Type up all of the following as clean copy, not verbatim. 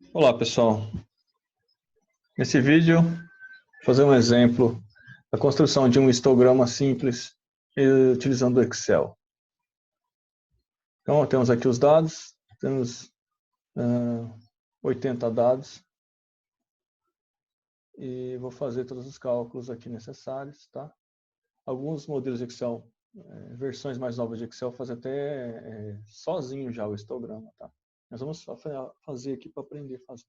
Olá, pessoal. Nesse vídeo, vou fazer um exemplo da construção de um histograma simples utilizando o Excel. Então, temos aqui os dados, temos 80 dados e vou fazer todos os cálculos aqui necessários, tá? Alguns modelos de Excel, versões mais novas de Excel, fazem até sozinho já o histograma, tá? Nós vamos fazer aqui para aprender a fazer.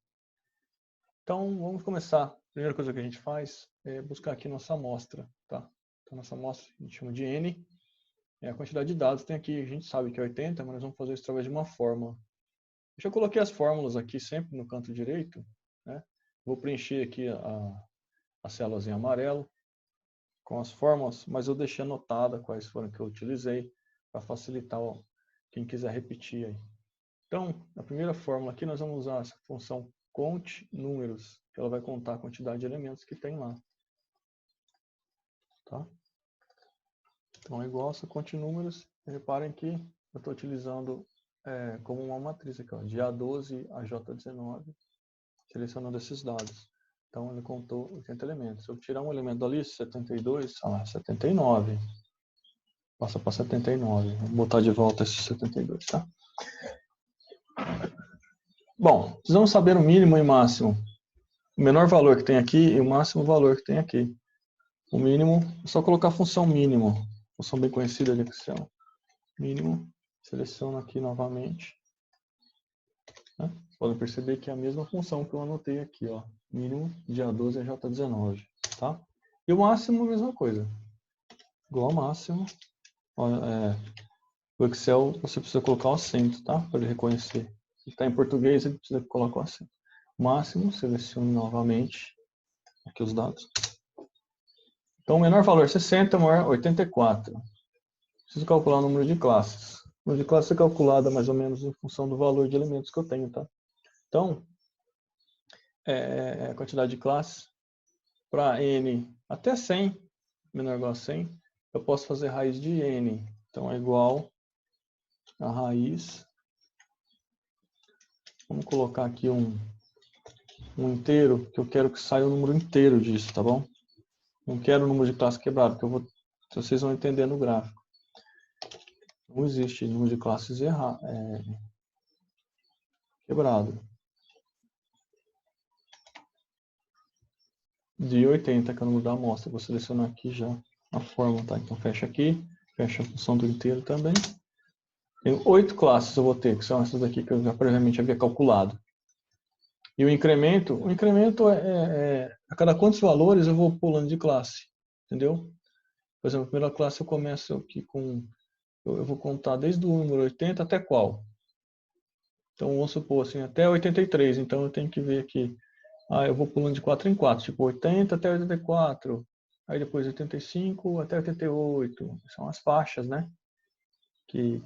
Então, vamos começar. A primeira coisa que a gente faz é buscar aqui nossa amostra, tá? Então, nossa amostra a gente chama de N, é a quantidade de dados. Tem aqui, a gente sabe que é 80, mas nós vamos fazer isso através de uma fórmula. Eu já coloquei as fórmulas aqui sempre no canto direito, né? Vou preencher aqui as células em amarelo com as fórmulas, mas eu deixei anotada quais foram que eu utilizei para facilitar quem quiser repetir aí. Então, a primeira fórmula aqui, nós vamos usar essa função cont números, que ela vai contar a quantidade de elementos que tem lá. Tá? Então, é igual a essa cont números. Reparem que eu estou utilizando como uma matriz aqui, ó, de A12 a J19, selecionando esses dados. Então, ele contou 80 elementos. Se eu tirar um elemento dali, 72, 79. Passa para 79. Vou botar de volta esse 72, tá? Bom, precisamos saber o mínimo e o máximo. O menor valor que tem aqui e o máximo valor que tem aqui. O mínimo, é só colocar a função mínimo, função bem conhecida de Excel. Mínimo, seleciono aqui novamente. Né? Vocês podem perceber que é a mesma função que eu anotei aqui, ó. Mínimo de A12 a J19, tá? E o máximo, a mesma coisa. Igual ao máximo. O Excel, você precisa colocar o acento, tá? Para ele reconhecer. Se está em português, ele precisa colocar o acento. Máximo, seleciono novamente aqui os dados. Então, o menor valor 60, o maior 84. Preciso calcular o número de classes. O número de classes é calculado mais ou menos em função do valor de elementos que eu tenho, tá? Então, a quantidade de classes para n até 100, menor ou igual a 100, eu posso fazer raiz de n. Então, é igual a raiz. Vamos colocar aqui um inteiro, que eu quero que saia o número inteiro disso, tá bom? Não quero o número de classe quebrado, porque vocês vão entender no gráfico. Não existe número de classes quebrado. De 80, que é o número da amostra. Vou selecionar aqui já a fórmula, tá? Então fecha aqui, fecha a função do inteiro também. Tem 8 classes eu vou ter, que são essas daqui que eu já previamente havia calculado. E o incremento a cada quantos valores eu vou pulando de classe, entendeu? Por exemplo, a primeira classe eu começo aqui com, eu vou contar desde o número 80 até qual? Então vamos supor assim, até 83, então eu tenho que ver aqui, eu vou pulando de 4 em 4, tipo 80 até 84, aí depois 85 até 88, são as faixas, né? Que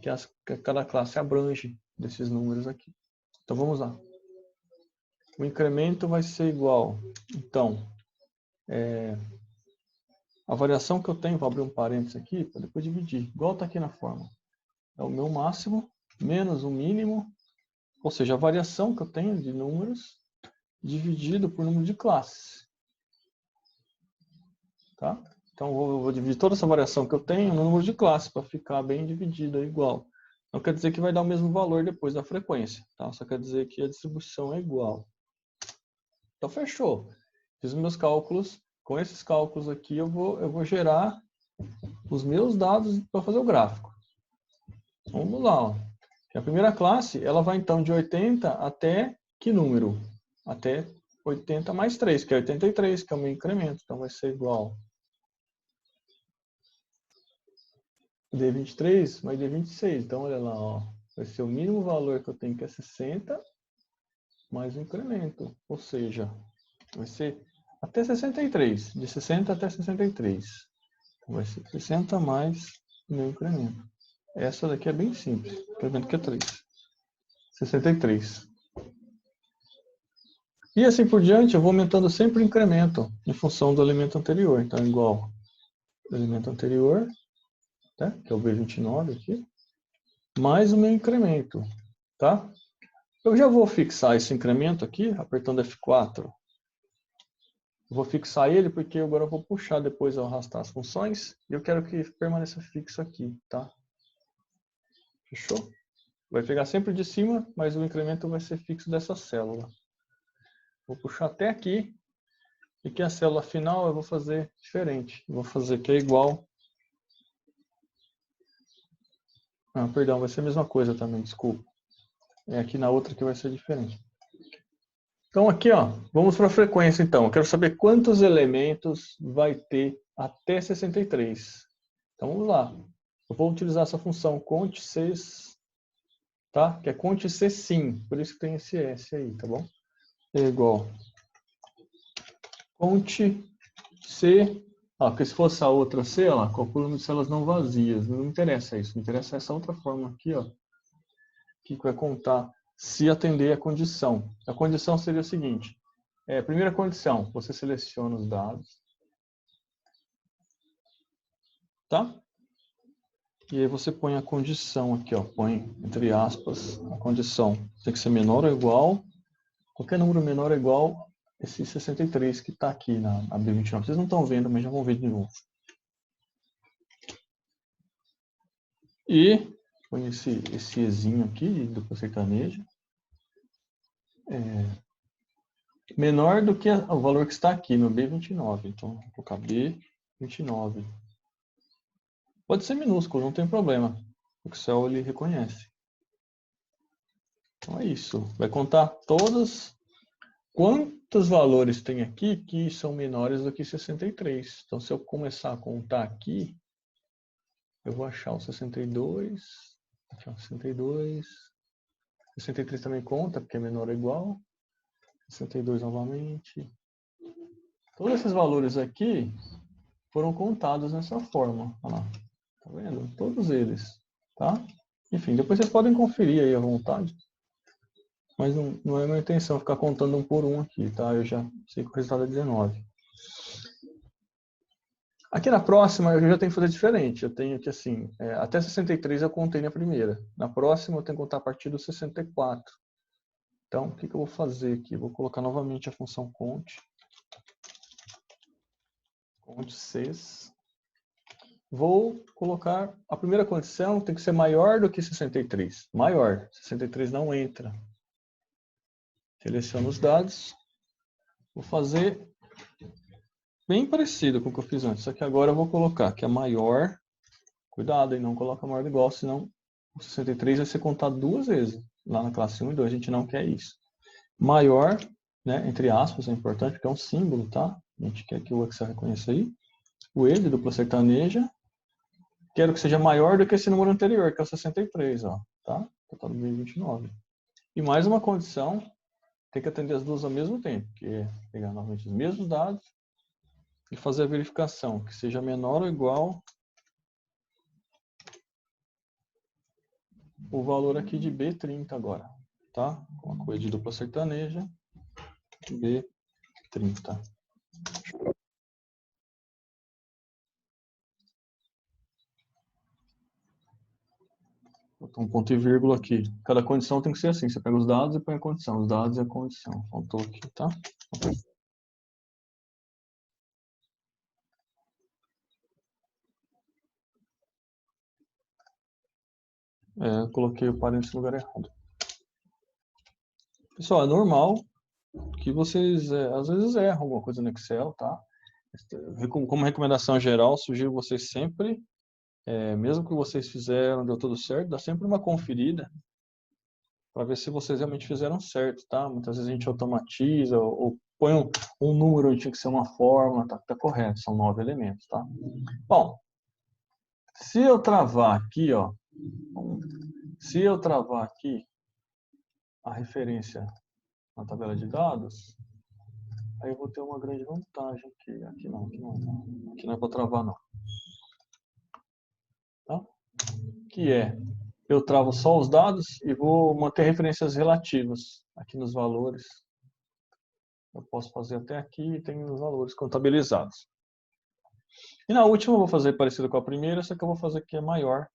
cada classe abrange desses números aqui. Então vamos lá. O incremento vai ser igual, então, a variação que eu tenho, vou abrir um parênteses aqui, para depois dividir, igual está aqui na fórmula. É o meu máximo, menos o mínimo, ou seja, a variação que eu tenho de números, dividido por número de classes. Tá? Então, eu vou dividir toda essa variação que eu tenho no número de classes, para ficar bem dividido, igual. Não quer dizer que vai dar o mesmo valor depois da frequência, tá? Só quer dizer que a distribuição é igual. Então, fechou. Fiz os meus cálculos. Com esses cálculos aqui, eu vou gerar os meus dados para fazer o gráfico. Vamos lá. Ó. A primeira classe, ela vai então de 80 até que número? Até 80 mais 3, que é 83, que é o meu incremento. Então, vai ser igual D23 mais D26. Então, olha lá. Ó. Vai ser o mínimo valor que eu tenho, que é 60, mais o incremento. Ou seja, vai ser até 63. De 60 até 63. Então, vai ser 60 mais o meu incremento. Essa daqui é bem simples. Incremento que é 3. 63. E assim por diante, eu vou aumentando sempre o incremento em função do elemento anterior. Então, igual o elemento anterior, tá? Que é o B29 aqui, mais o meu incremento. Tá? Eu já vou fixar esse incremento aqui, apertando F4. Eu vou fixar ele porque agora eu vou puxar depois ao arrastar as funções. E eu quero que permaneça fixo aqui, tá? Fechou? Vai pegar sempre de cima, mas o incremento vai ser fixo dessa célula. Vou puxar até aqui. E que a célula final eu vou fazer diferente. Eu vou fazer que é igual. Ah, perdão, vai ser a mesma coisa também, desculpa. É aqui na outra que vai ser diferente. Então aqui, ó, vamos para a frequência então. Eu quero saber quantos elementos vai ter até 63. Então vamos lá. Eu vou utilizar essa função cont_c, tá? Que é cont_c sim, por isso que tem esse S aí, tá bom? É igual cont_c, porque se fosse a outra C, ó, calcula o número de células não vazias. Não me interessa isso, me interessa essa outra forma aqui, ó, que vai contar se atender a condição. A condição seria o seguinte: primeira condição, você seleciona os dados, tá? E aí você põe a condição aqui, ó, põe entre aspas a condição. Tem que ser menor ou igual, qualquer número menor ou igual esse 63 que está aqui na B29. Vocês não estão vendo, mas já vão ver de novo. E põe esse Ezinho aqui do sertanejo. Menor do que o valor que está aqui no B29. Então, vou colocar B29. Pode ser minúsculo, não tem problema. O Excel ele reconhece. Então é isso. Vai contar todos quantos valores tem aqui que são menores do que 63. Então, se eu começar a contar aqui, eu vou achar o 62. Aqui, ó, 62. 63 também conta, porque é menor ou igual. 62 novamente. Todos esses valores aqui foram contados nessa forma. Olha lá. Tá vendo? Todos eles. Tá? Enfim, depois vocês podem conferir aí à vontade. Mas não é minha intenção ficar contando um por um aqui, tá? Eu já sei que o resultado é 19. Aqui na próxima eu já tenho que fazer diferente. Eu tenho que, assim, até 63 eu contei na primeira. Na próxima eu tenho que contar a partir do 64. Então, o que eu vou fazer aqui? Vou colocar novamente a função cont. Cont_c. Vou colocar a primeira condição, tem que ser maior do que 63. Maior. 63 não entra. Seleciono os dados. Vou fazer bem parecido com o que eu fiz antes. Só que agora eu vou colocar que é maior. Cuidado, hein? Não coloca maior ou igual, senão o 63 vai ser contado duas vezes. Lá na classe 1 e 2 a gente não quer isso. Maior, né, entre aspas, é importante, porque é um símbolo, tá? A gente quer que o Excel reconheça aí. O E de dupla sertaneja. Quero que seja maior do que esse número anterior, que é o 63, ó, tá? Total do 2029. E mais uma condição, tem que atender as duas ao mesmo tempo, que é pegar novamente os mesmos dados e fazer a verificação, que seja menor ou igual o valor aqui de B30 agora, tá? Com a coisa de dupla sertaneja, B30. Botar um ponto e vírgula aqui. Cada condição tem que ser assim. Você pega os dados e põe a condição. Os dados e a condição. Faltou aqui, tá? Eu coloquei o parênteses no lugar errado. Pessoal, é normal que vocês às vezes erram alguma coisa no Excel, tá? Como recomendação geral, sugiro vocês sempre, mesmo que vocês fizeram, deu tudo certo, dá sempre uma conferida para ver se vocês realmente fizeram certo, tá? Muitas vezes a gente automatiza ou põe um número onde tinha que ser uma fórmula, tá correto, são 9 elementos, tá? Bom, se eu travar aqui, ó, se eu travar aqui a referência na tabela de dados, aí eu vou ter uma grande vantagem aqui. Aqui não é para travar não. Tá? Que eu travo só os dados e vou manter referências relativas aqui nos valores. Eu posso fazer até aqui e tenho os valores contabilizados. E na última eu vou fazer parecido com a primeira, só que eu vou fazer que é maior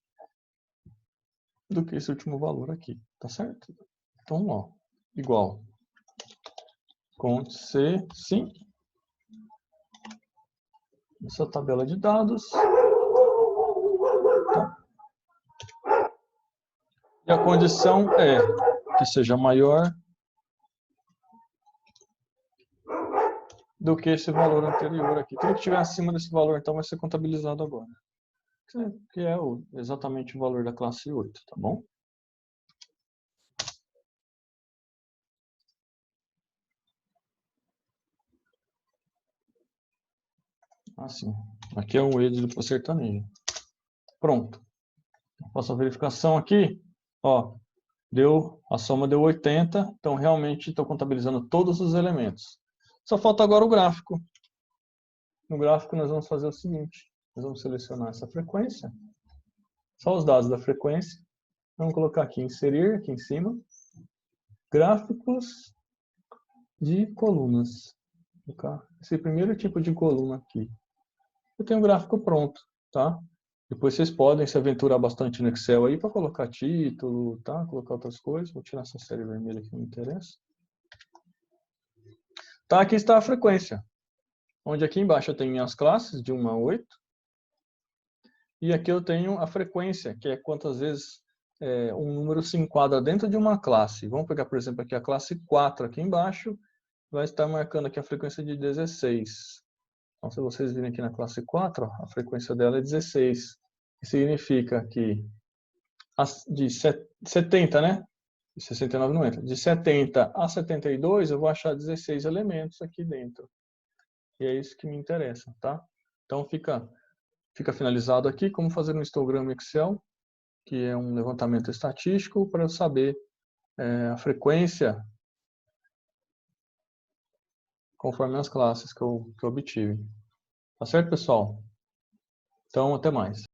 do que esse último valor aqui, tá certo? Então, ó, igual. Ctrl+C, sim. Essa tabela de dados. Tá. E a condição é que seja maior do que esse valor anterior aqui. Tudo que estiver acima desse valor, então, vai ser contabilizado agora. Que é exatamente o valor da classe 8, tá bom? Assim. Aqui é o E de dupla sertaneja. Pronto. Faço a verificação aqui. Ó, a soma deu 80. Então, realmente, estou contabilizando todos os elementos. Só falta agora o gráfico. No gráfico, nós vamos fazer o seguinte. Nós vamos selecionar essa frequência. Só os dados da frequência. Vamos colocar aqui, inserir, aqui em cima. Gráficos de colunas. Vou colocar esse primeiro tipo de coluna aqui. Eu tenho o gráfico pronto, tá? Depois vocês podem se aventurar bastante no Excel aí para colocar título, tá? Colocar outras coisas. Vou tirar essa série vermelha que não me interessa. Tá, aqui está a frequência. Onde aqui embaixo eu tenho as classes de 1 a 8. E aqui eu tenho a frequência, que é quantas vezes um número se enquadra dentro de uma classe. Vamos pegar, por exemplo, aqui a classe 4 aqui embaixo. Vai estar marcando aqui a frequência de 16. Então, se vocês virem aqui na classe 4, ó, a frequência dela é 16. Que significa que de 70, né? De 69 não entra. De 70 a 72, eu vou achar 16 elementos aqui dentro. E é isso que me interessa, tá? Então, fica finalizado aqui como fazer um histograma Excel, que é um levantamento estatístico para eu saber a frequência conforme as classes que eu obtive. Tá certo, pessoal? Então, até mais.